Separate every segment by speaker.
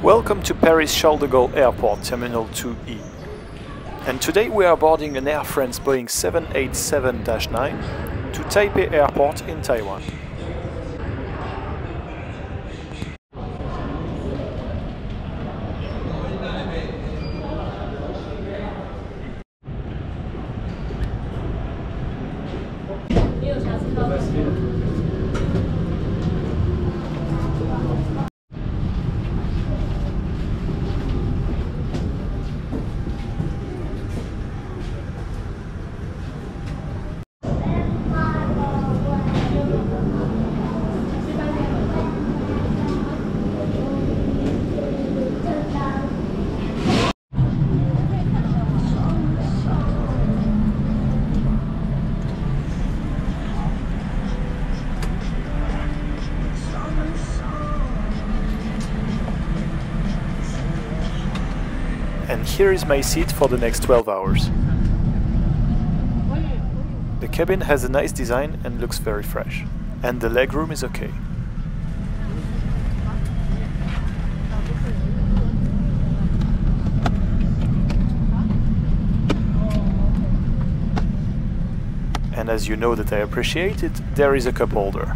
Speaker 1: Welcome to Paris Charles de Gaulle Airport, Terminal 2E. And today we are boarding an Air France Boeing 787-9 to Taipei Airport in Taiwan. And here is my seat for the next 12 hours. The cabin has a nice design and looks very fresh. And the legroom is okay. And as you know that I appreciate it, there is a cup holder.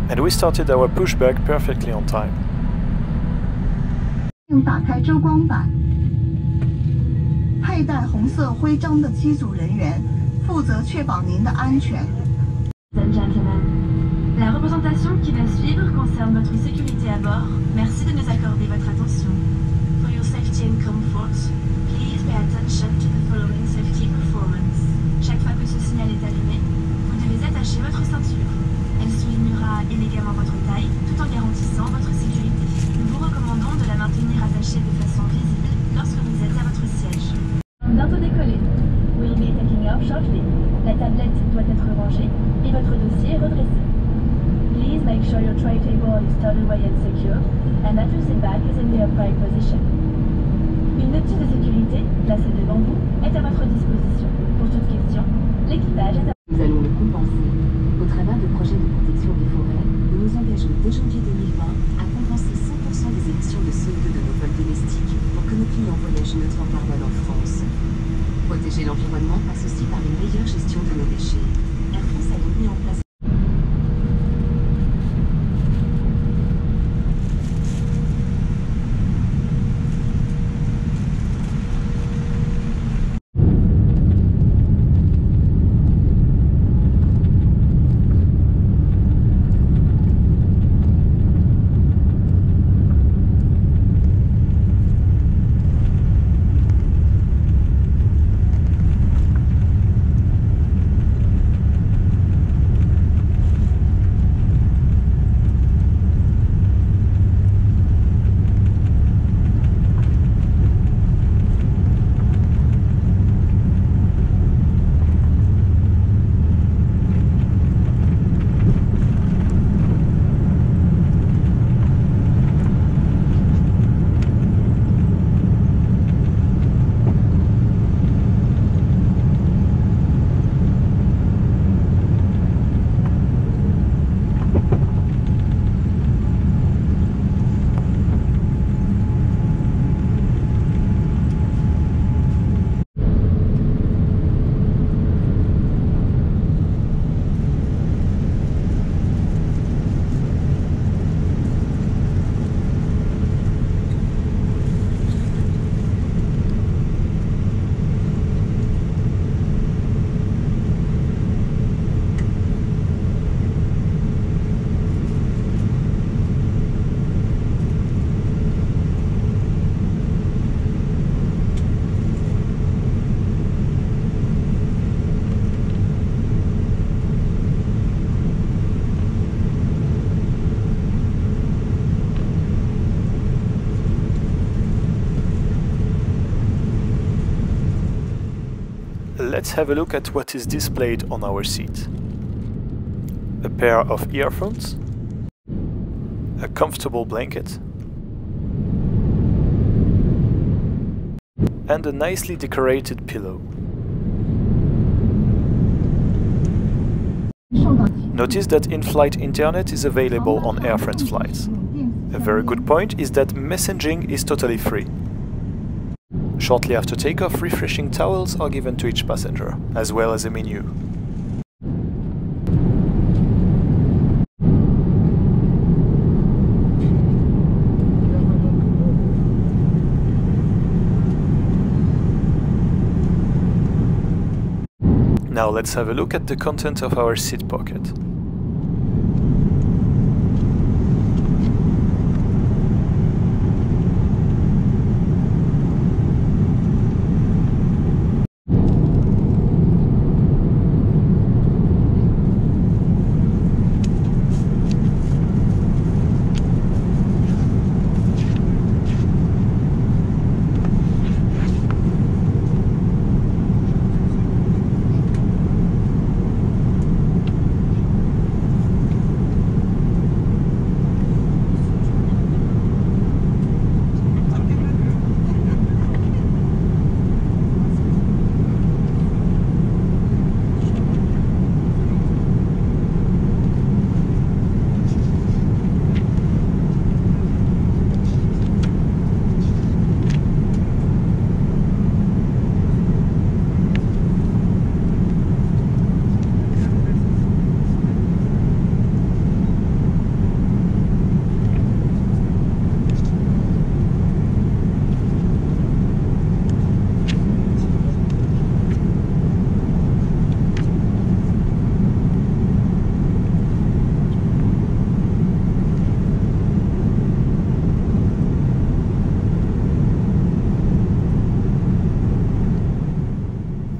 Speaker 1: And we started our pushback perfectly on time.
Speaker 2: 并打开遮光板，佩戴红色徽章的机组人员负责确保您的安全。
Speaker 3: La représentation qui va suivre concerne votre sécurité à bord. Merci de nous accorder votre attention. For your safety and comfort, please pay attention to the following safety performance. Chaque fois que ce signal est allumé, vous devez attacher votre ceinture. Elle soulignera élégamment votre taille tout en garantissant votre sécurité. Nous vous recommandons de la maintenir attachée de façon visible lorsque vous êtes à votre siège. Bientôt décoller. We'll be taking off shortly. La tablette doit être rangée et votre dossier redressé. Please make sure your tray table is stowed away and secure and that your seat bag is in the upright position. Une notice de sécurité placée devant vous est à votre disposition. Pour toute question, l'équipage est à... Nous allons le compenser. Au travers de projets de protection des forêts, nous nous engageons dès janvier 2020 à compenser 100% des émissions de CO2 de nos vols domestiques pour que nos clients voyagent neutres en carbone en France. Protéger l'environnement passe aussi par une meilleure gestion de nos déchets. Air France a donc mis en place
Speaker 1: let's have a look at what is displayed on our seat. A pair of earphones, a comfortable blanket, and a nicely decorated pillow. Notice that in-flight internet is available on Air France flights. A very good point is that messaging is totally free. Shortly after takeoff, refreshing towels are given to each passenger, as well as a menu. Now let's have a look at the content of our seat pocket.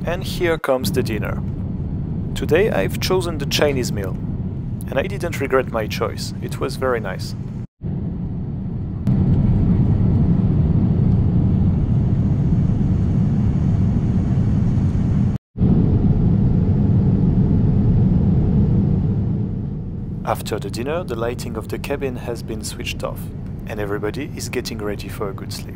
Speaker 1: And here comes the dinner. Today I've chosen the Chinese meal, and I didn't regret my choice. It was very nice. After the dinner, the lighting of the cabin has been switched off, and everybody is getting ready for a good sleep.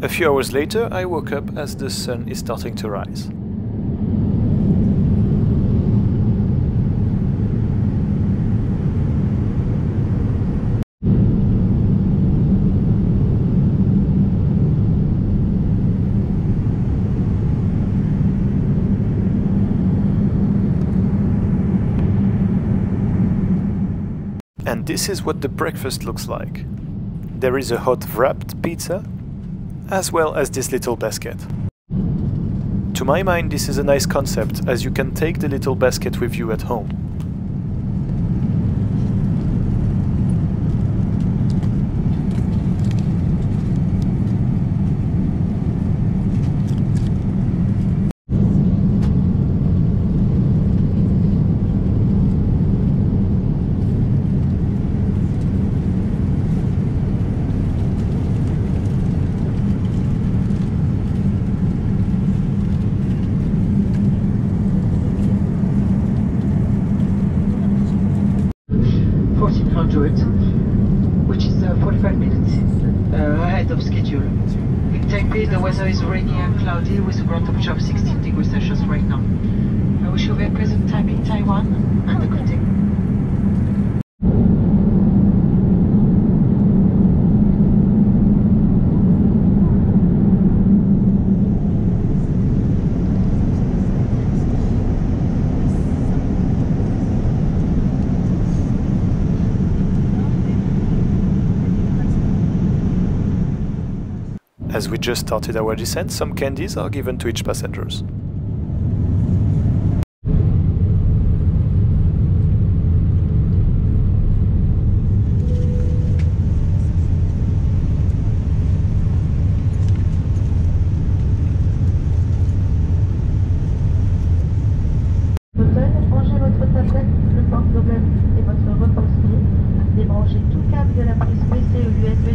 Speaker 1: A few hours later, I woke up as the sun is starting to rise. And this is what the breakfast looks like. There is a hot wrapped pizza, as well as this little basket. To my mind, this is a nice concept, as you can take the little basket with you at home.
Speaker 4: Which is 45 minutes ahead of schedule. In Taipei, the weather is rainy and cloudy with a ground temperature of 16 degrees Celsius right now. I wish you a very pleasant time in Taiwan and a good day.
Speaker 1: As we just started our descent, some candies are given to each passengers.
Speaker 5: Branchez votre tablette, le porte-gobelet et votre repose-pied. Débranchez tout câble de la prise PC ou USB.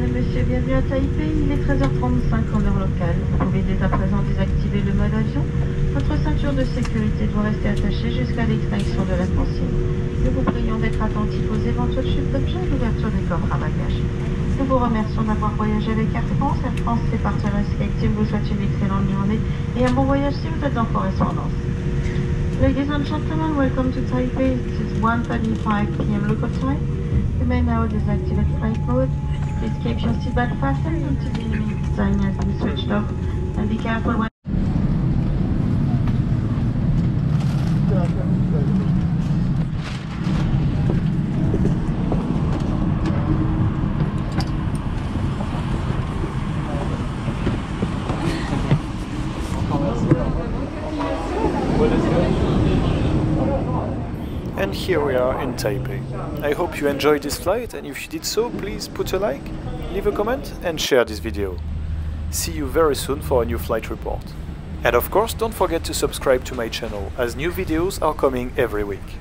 Speaker 5: Monsieur, bienvenue à Taipei, il est 13h35 en heure locale. Vous pouvez dès à présent désactiver le mode avion. Votre ceinture de sécurité doit rester attachée jusqu'à l'extinction de la consigne. Nous vous prions d'être attentifs aux éventuelles chutes d'objets et l'ouverture des coffres à bagages. Nous vous remercions d'avoir voyagé avec Air France. Air France, ses partenaires Skyteam vous souhaite une excellente journée et un bon voyage si vous êtes en correspondance. Ladies and gentlemen, welcome to Taipei. It is 1:35 p.m. local time. You may now deactivate flight mode. Please keep your seatbelt fastened until the enemy sign has been switched off, and be careful when...
Speaker 1: And here we are in Taipei. I hope you enjoyed this flight, and if you did so, please put a like, leave a comment and share this video. See you very soon for a new flight report. And of course, don't forget to subscribe to my channel, as new videos are coming every week.